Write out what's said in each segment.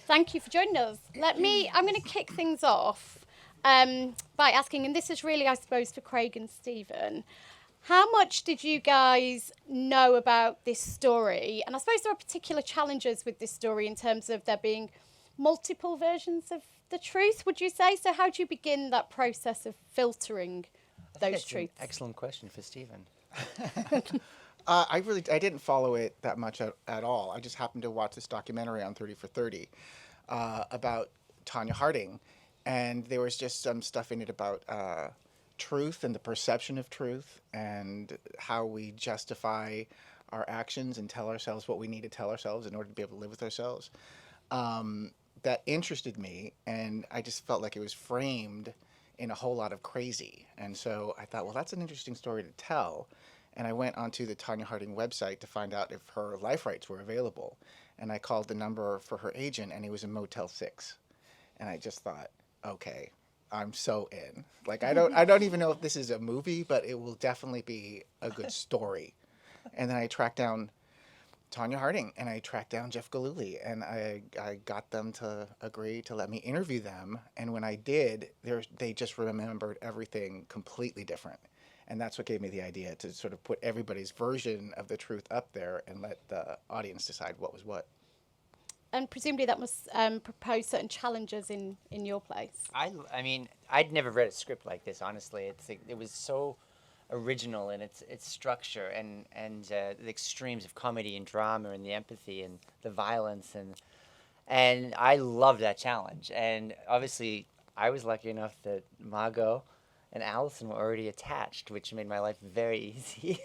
Thank you for joining us. I'm going to kick things off by asking, and this is really, I suppose, for Craig and Stephen, how much did you guys know about this story? And I suppose there are particular challenges with this story in terms of there being multiple versions of the truth, would you say? So how do you begin that process of filtering those truths? An excellent question for Stephen. I didn't follow it that much at all. I just happened to watch this documentary on 30 for 30 about Tonya Harding, and there was just some stuff in it about truth and the perception of truth and how we justify our actions and tell ourselves what we need to tell ourselves in order to be able to live with ourselves. That interested me, and I just felt like it was framed in a whole lot of crazy. And so I thought, well, that's an interesting story to tell. And I went onto the Tonya Harding website to find out if her life rights were available. And I called the number for her agent, and it was in Motel 6. And I just thought, okay, I'm so in. Like, I don't even know if this is a movie, but it will definitely be a good story. And then I tracked down Tonya Harding, and I tracked down Jeff Gillespie, and I got them to agree to let me interview them. And when I did, they just remembered everything completely different. And that's what gave me the idea to sort of put everybody's version of the truth up there and let the audience decide what was what. And presumably that must propose certain challenges in your place. I mean, I'd never read a script like this, honestly. It was so original in its structure and the extremes of comedy and drama and the empathy and the violence and I loved that challenge. And obviously I was lucky enough that Margot and Allison were already attached, which made my life very easy.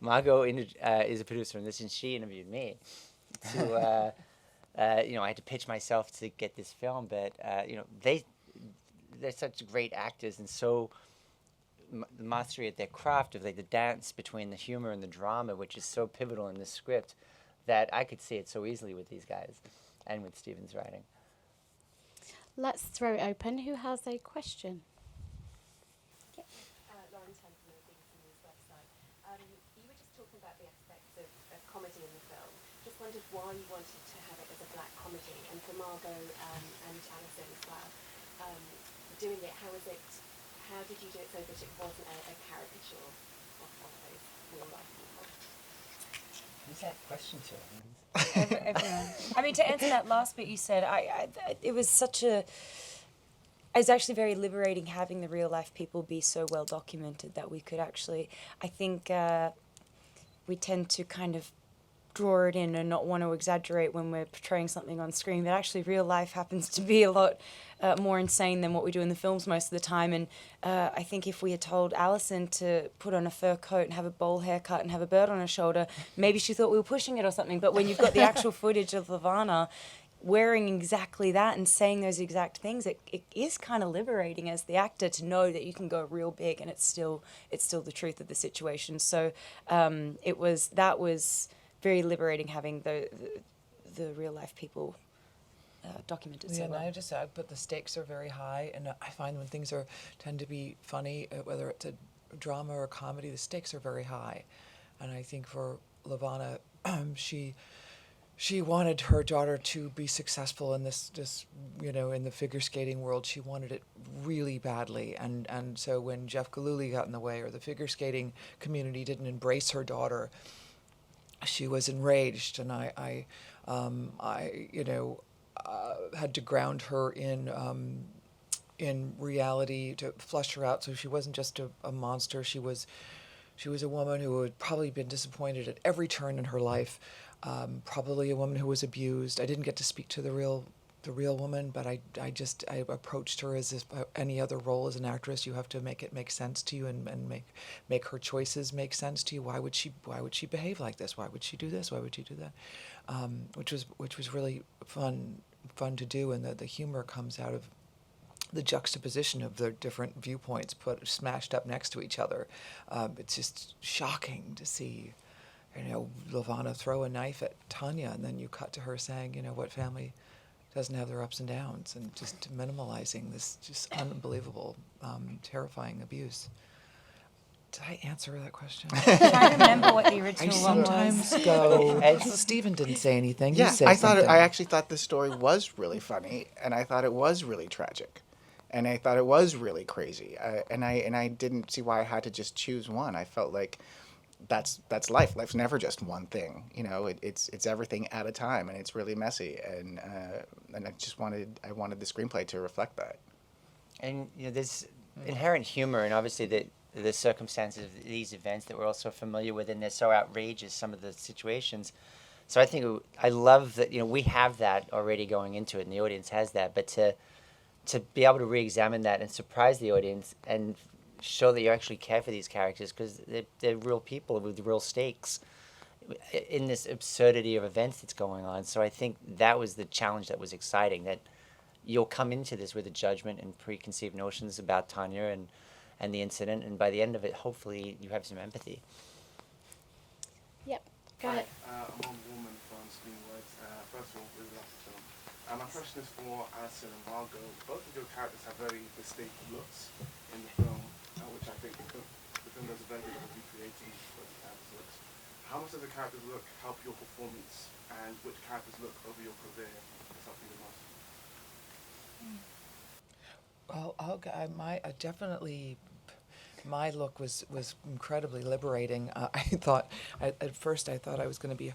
Margot is a producer in this, and she interviewed me to I had to pitch myself to get this film, but they're such great actors and so the mastery at their craft of like the dance between the humor and the drama, which is so pivotal in this script, that I could see it so easily with these guys and with Stephen's writing. Let's throw it open. Who has a question? Lauren Temple from the BBC News website. You were just talking about the aspects of comedy in the film. Just wondered why you wanted to have it as a black comedy, and for Margot and Allison as well, doing it, how did you do it so that it wasn't a caricature of those real life people? Who's that question to? Everyone. I mean, to answer that last bit you said, it was it's actually very liberating having the real life people be so well documented that we could actually, I think we tend to kind of draw it in and not want to exaggerate when we're portraying something on screen, but actually real life happens to be a lot more insane than what we do in the films most of the time. And I think if we had told Allison to put on a fur coat and have a bowl haircut and have a bird on her shoulder, maybe she thought we were pushing it or something. But when you've got the actual footage of Lavana wearing exactly that and saying those exact things, it is kind of liberating as the actor to know that you can go real big and it's still the truth of the situation. So that was very liberating having the real life people documented so well. And but the stakes are very high, and I find when things tend to be funny, whether it's a drama or comedy, the stakes are very high. And I think for Lavana, she wanted her daughter to be successful in this in the figure skating world. She wanted it really badly, and so when Jeff Gillespie got in the way, or the figure skating community didn't embrace her daughter, she was enraged, and I had to ground her in reality to flush her out, so she wasn't just a monster. She was a woman who had probably been disappointed at every turn in her life. Probably a woman who was abused. I didn't get to speak to the real woman, but I approached her as if any other role as an actress. You have to make it make sense to you and make her choices make sense to you. Why would she behave like this? Why would she do this? Why would she do that? Which was really fun to do, and the humor comes out of the juxtaposition of the different viewpoints smashed up next to each other. It's just shocking to see, Lavana throw a knife at Tonya, and then you cut to her saying, what family doesn't have their ups and downs, and just minimalizing this just unbelievable, terrifying abuse. Did I answer that question? I remember what the I original one was. sometimes go. Stephen didn't say anything. You Yeah, said I thought something. I actually thought the story was really funny, and I thought it was really tragic, and I thought it was really crazy. And I didn't see why I had to just choose one. I felt like that's life. Life's never just one thing. You know, it's everything at a time, and it's really messy. And I wanted the screenplay to reflect that. And there's inherent humor, and obviously the circumstances of these events that we're all so familiar with, and they're so outrageous, some of the situations. So I think I love that we have that already going into it, and the audience has that. But to be able to re-examine that and surprise the audience and show that you actually care for these characters, because they're real people with real stakes in this absurdity of events that's going on. So I think that was the challenge that was exciting, that you'll come into this with a judgment and preconceived notions about Tonya and the incident, and by the end of it, hopefully you have some empathy. Yep, go ahead. I'm on Woman from Screenwords. First of all, really love the film. My question is for Allison and Margot. Both of your characters have very distinct looks in the film, which I think the film does a very good job of recreating what the characters' looks. How much does the characters' look help your performance, and which characters' look over your career has helped you the most? Well, definitely. My look was incredibly liberating. At first I thought I was going to be.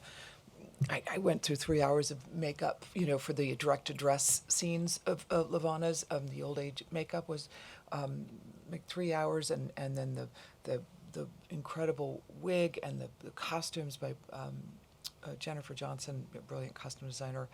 I went through 3 hours of makeup, for the direct-to-dress scenes of Levana's. The old age makeup was like 3 hours, and then the incredible wig and the costumes by Jennifer Johnson, a brilliant costume designer,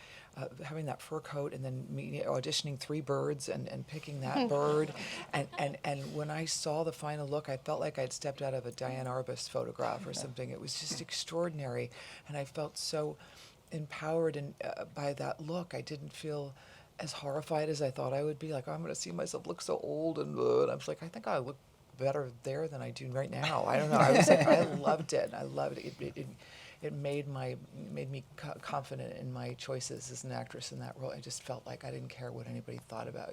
having that fur coat, and then me auditioning 3 birds and picking that bird. And when I saw the final look, I felt like I'd stepped out of a Diane Arbus photograph or something. It was just extraordinary, and I felt so empowered by that look. I didn't feel as horrified as I thought I would be. Like, I'm going to see myself look so old, and I was like, I think I look better there than I do right now. I don't know. I was like, I loved it. I loved it. It made me confident in my choices as an actress in that role. I just felt like I didn't care what anybody thought about.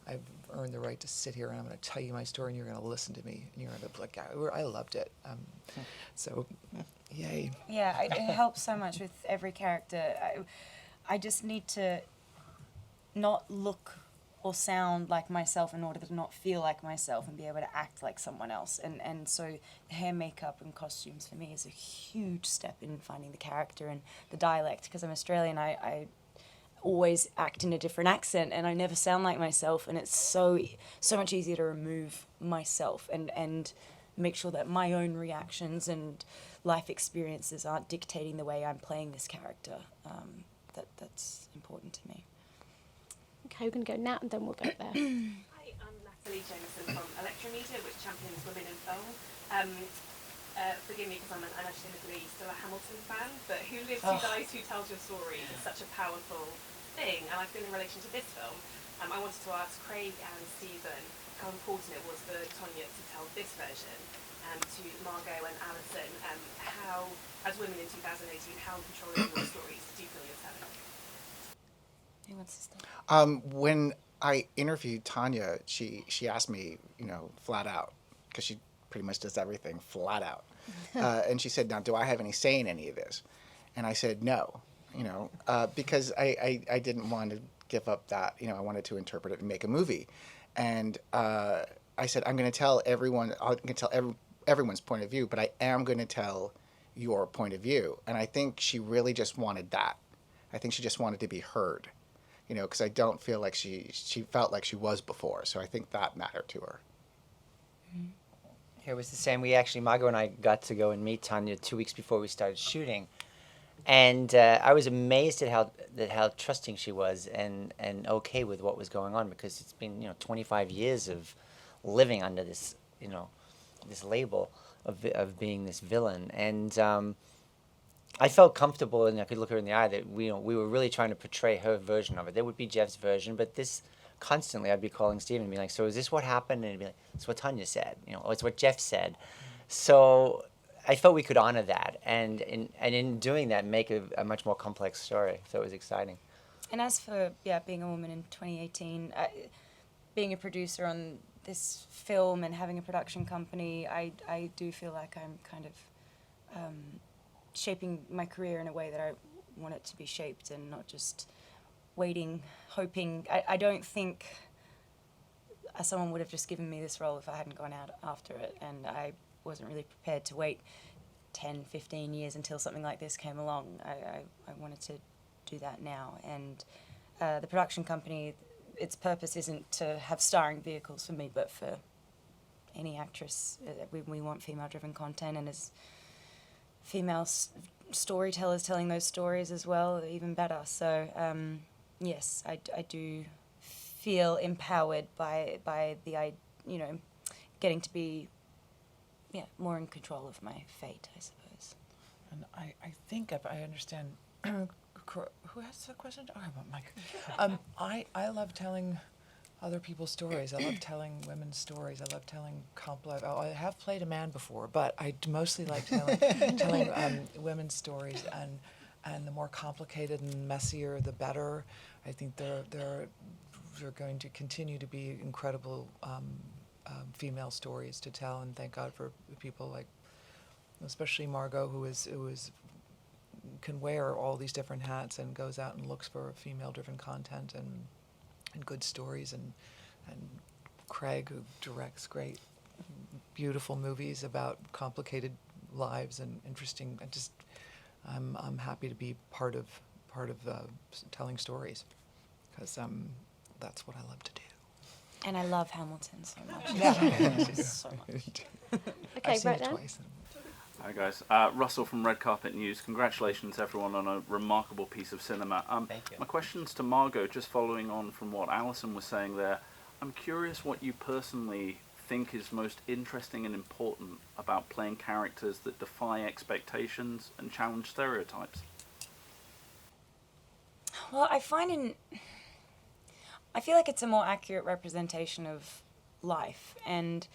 I've earned the right to sit here, and I'm going to tell you my story, and you're going to listen to me, and you're going to be like, I loved it. So, yay. Yeah, it helps so much with every character. I just need to not look or sound like myself in order to not feel like myself and be able to act like someone else. And so hair, makeup, and costumes for me is a huge step in finding the character and the dialect. Because I'm Australian, I always act in a different accent, and I never sound like myself. And it's so much easier to remove myself and make sure that my own reactions and life experiences aren't dictating the way I'm playing this character. That's important to me. Okay, we're going to go Nat, and then we'll go there. Hi, I'm Natalie Jameson from Electromedia, which champions women in film. Forgive me because I'm unashamedly still a Hamilton fan, but Who Lives, Who Dies, Who Tells Your Story is such a powerful thing, and I feel in relation to this film, I wanted to ask Craig and Stephen how important it was for Tonya to tell this version, to Margot and Allison, how, as women in 2018, how in control of your stories do you feel you're telling? Who wants to start? When I interviewed Tonya, she asked me, flat out, because she pretty much does everything flat out. And she said, now, do I have any say in any of this? And I said, no, because I didn't want to give up that, I wanted to interpret it and make a movie. And I said, I'm going to tell everyone, everyone's point of view, but I am going to tell your point of view. And I think she really just wanted that. I think she just wanted to be heard. Because I don't feel like she felt like she was before. So I think that mattered to her. It was the same. Margot and I got to go and meet Tonya 2 weeks before we started shooting. And I was amazed at how trusting she was and okay with what was going on, because it's been 25 years of living under this this label of being this villain. And I felt comfortable, and I could look her in the eye that we were really trying to portray her version of it. There would be Jeff's version, but this constantly I'd be calling Stephen and be like, so is this what happened? And he'd be like, it's what Tonya said, or it's what Jeff said. So I felt we could honor that, and in doing that, make a much more complex story. So it was exciting. And as for being a woman in 2018, being a producer on this film and having a production company, I do feel like I'm kind of shaping my career in a way that I want it to be shaped, and not just waiting, hoping. I don't think someone would have just given me this role if I hadn't gone out after it, and I wasn't really prepared to wait 10, 15 years until something like this came along. I wanted to do that now, and the production company, its purpose isn't to have starring vehicles for me, but for any actress. We want female-driven content, and as female storytellers telling those stories as well, even better. So yes, I do feel empowered by the getting to be more in control of my fate, I suppose. And I think if I understand, who asked that question? Oh, about Mike. I love telling other people's stories. I love telling women's stories. I love telling I have played a man before, but I mostly like telling women's stories, and the more complicated and messier, the better. I think they're going to continue to be incredible female stories to tell, and thank God for people like, especially Margot, who can wear all these different hats and goes out and looks for female-driven content and good stories, and Craig, who directs great, beautiful movies about complicated lives and interesting. I'm happy to be part of telling stories, because that's what I love to do. And I love Hamilton so much. Yeah. So much. Okay, I've seen right it then. twice. Hi guys, Russell from Red Carpet News. Congratulations everyone on a remarkable piece of cinema. Thank you. My question's to Margot, just following on from what Allison was saying there. I'm curious what you personally think is most interesting and important about playing characters that defy expectations and challenge stereotypes. Well, I feel like it's a more accurate representation of life, and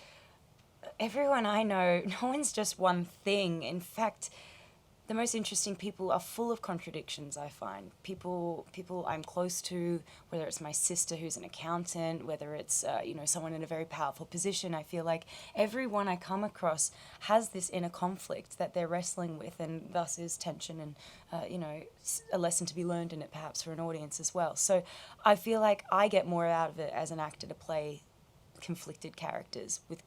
everyone I know, no one's just one thing. In fact, the most interesting people are full of contradictions, I find. People I'm close to, whether it's my sister who's an accountant, whether it's someone in a very powerful position, I feel like everyone I come across has this inner conflict that they're wrestling with, and thus is tension and a lesson to be learned in it perhaps for an audience as well. So I feel like I get more out of it as an actor to play conflicted characters with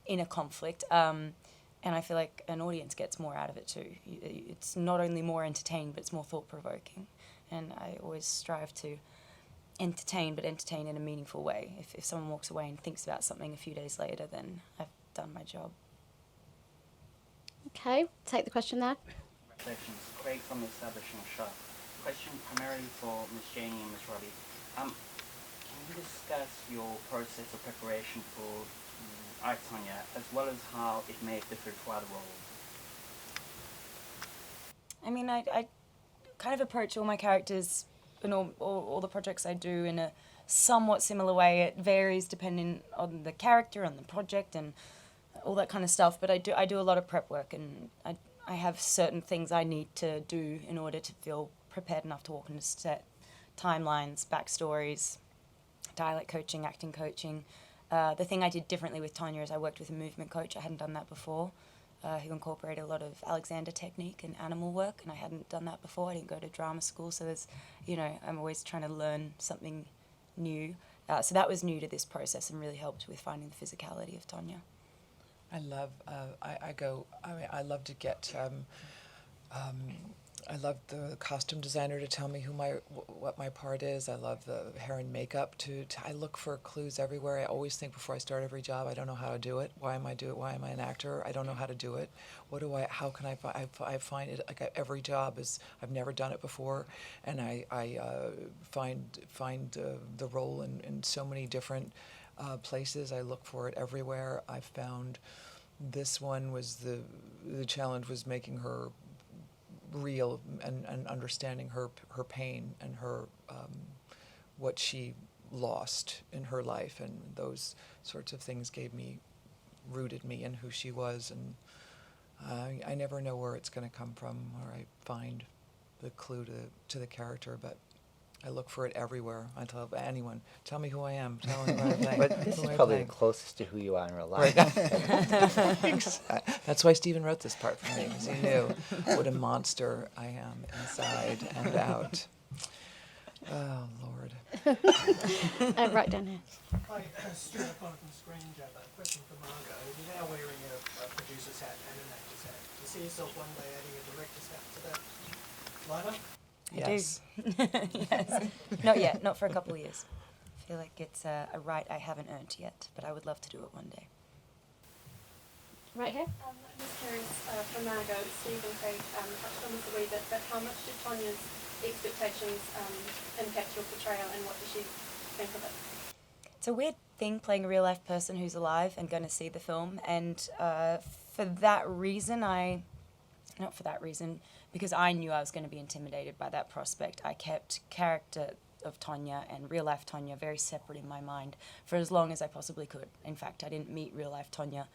inner conflict, and I feel like an audience gets more out of it too. It's not only more entertaining, but it's more thought-provoking, and I always strive to entertain, but entertain in a meaningful way. If someone walks away and thinks about something a few days later, then I've done my job. Okay, take the question there. Congratulations. Craig from the Establishing Shop. Question primarily for Ms. Janney and Ms. Robbie. Can you discuss your process of preparation for Tonya, as well as how it may have differed for other roles? I mean, I kind of approach all my characters and all the projects I do in a somewhat similar way. It varies depending on the character and the project and all that kind of stuff, but I do a lot of prep work, and I have certain things I need to do in order to feel prepared enough to walk into set. Timelines, backstories, dialect coaching, acting coaching. The thing I did differently with Tonya is I worked with a movement coach. I hadn't done that before, who incorporated a lot of Alexander technique and animal work, and I hadn't done that before. I didn't go to drama school, so there's, I'm always trying to learn something new. So that was new to this process and really helped with finding the physicality of Tonya. I love, I love to get, I love the costume designer to tell me what my part is. I love the hair and makeup I look for clues everywhere. I always think before I start every job, I don't know how to do it. Why am I an actor? I don't know how to do it. How can I find it? Like every job I've never done it before, and I find the role in so many different places. I look for it everywhere. I've found this one was the challenge was making her real and understanding her pain and her what she lost in her life, and those sorts of things rooted me in who she was, and I never know where it's going to come from, or I find the clue to the character, but I look for it everywhere. I tell anyone, tell me who I am. Tell me what I play. But this who is I probably play. the closest to who you are in real life. That's why Stephen wrote this part for me, because he knew what a monster I am inside and out. Oh, Lord. Right down here. Hi, Stuart Upon from Screen Jab. A question for Margot. You're now wearing a producer's hat and an actor's hat. Do you see yourself one day adding a director's hat to that lineup? Yes. Yes. Not yet, not for a couple of years. I feel like it's a right I haven't earned yet, but I would love to do it one day. Right here. I'm just curious, for Margot, Steve and Craig touched on this a wee bit, but how much did Tonya's expectations impact your portrayal, and what did she think of it? It's a weird thing playing a real life person who's alive and going to see the film, and for that reason, not for that reason, because I knew I was going to be intimidated by that prospect, I kept character of Tonya and real life Tonya very separate in my mind for as long as I possibly could. In fact, I didn't meet real life Tonya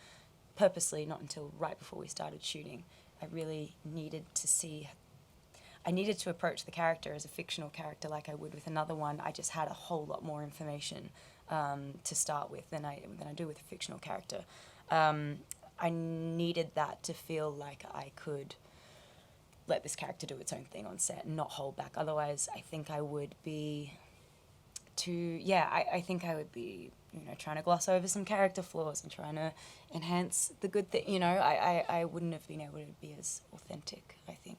purposely, not until right before we started shooting. I really needed to approach the character as a fictional character like I would with another one. I just had a whole lot more information to start with than I do with a fictional character. I needed that to feel like I could let this character do its own thing on set and not hold back. Otherwise, I think I would be I think I would be, trying to gloss over some character flaws and trying to enhance the good thing. I wouldn't have been able to be as authentic, I think.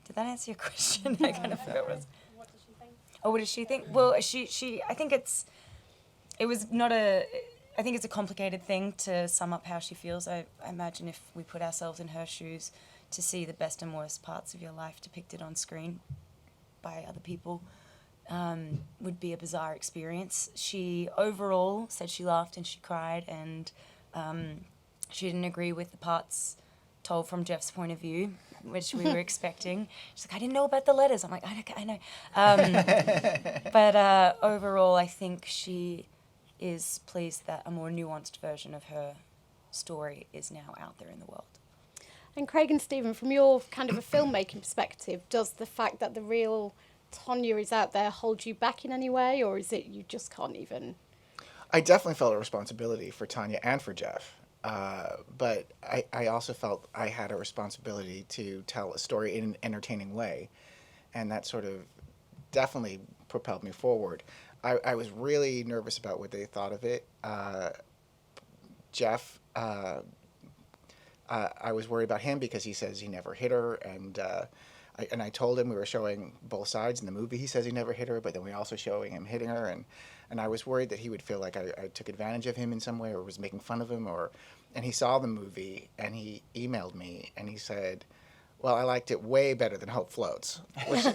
Did that answer your question? I kind of forgot what it was. What did she think? Oh, what does she think? Well, I think I think it's a complicated thing to sum up how she feels. I imagine if we put ourselves in her shoes, to see the best and worst parts of your life depicted on screen by other people would be a bizarre experience. She overall said she laughed and she cried, and she didn't agree with the parts told from Jeff's point of view, which we were expecting. She's like, I didn't know about the letters. I'm like, I know. But overall, I think she is pleased that a more nuanced version of her story is now out there in the world. And Craig and Stephen, from your kind of a filmmaking perspective, does the fact that the real Tonya is out there hold you back in any way, or is it you just can't even? I definitely felt a responsibility for Tonya and for Jeff. But I also felt I had a responsibility to tell a story in an entertaining way. And that sort of definitely propelled me forward. I was really nervous about what they thought of it. Jeff, I was worried about him because he says he never hit her, and I told him we were showing both sides in the movie. He says he never hit her, but then we also showing him hitting her, and I was worried that he would feel like I took advantage of him in some way or was making fun of him. And he saw the movie and he emailed me and he said, well, I liked it way better than Hope Floats, which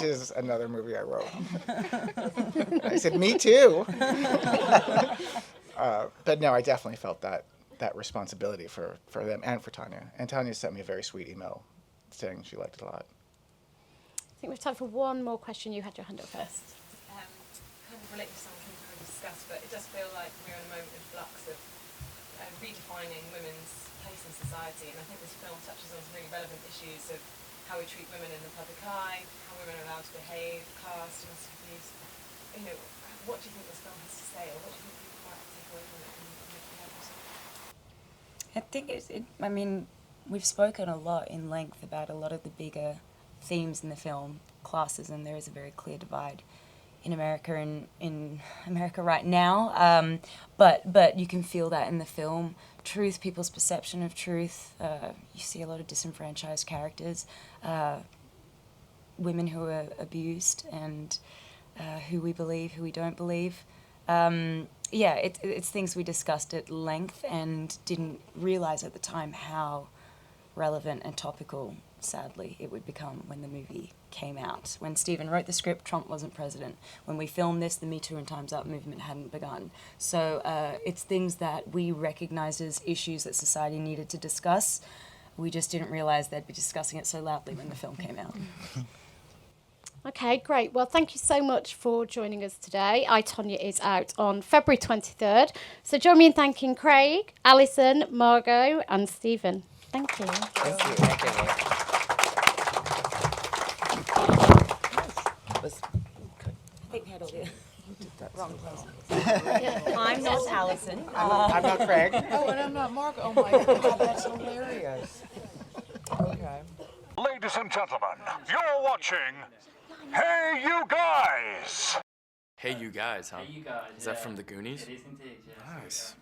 is another movie I wrote. And I said, me too. But no, I definitely felt that responsibility for them and for Tonya. And Tonya sent me a very sweet email saying she liked it a lot. I think we've time for one more question. You had your hand up first. Kind of related to something we've already discussed, but it does feel like we're in a moment of flux of redefining women's place in society, and I think this film touches on some really relevant issues of how we treat women in the public eye, how women are allowed to behave, caste, domestic abuse. What do you think this film has to say, or what do you think people might take away from it and make it happen? I think we've spoken a lot in length about a lot of the bigger themes in the film, classism. There is a very clear divide in America and in America right now, but you can feel that in the film. Truth, people's perception of truth. You see a lot of disenfranchised characters, women who are abused, and who we believe, who we don't believe. It's things we discussed at length and didn't realize at the time how relevant and topical, sadly, it would become when the movie came out. When Stephen wrote the script, Trump wasn't president. When we filmed this, the Me Too and Time's Up movement hadn't begun. So it's things that we recognized as issues that society needed to discuss. We just didn't realize they'd be discussing it so loudly when the film came out. Okay, great. Well, thank you so much for joining us today. I, Tonya is out on February 23rd. So join me in thanking Craig, Allison, Margot and Stephen. Thank you. Thank you. Thank you. It was puzzle. Wrong puzzle. Yeah. I'm not Allison. I'm not Craig. Oh, and I'm not Margot. Oh my God, that's hilarious. Okay. Ladies and gentlemen, you're watching Hey You Guys! Hey You Guys, huh? Hey, you guys. Is that from the Goonies? It is indeed, yes. Nice.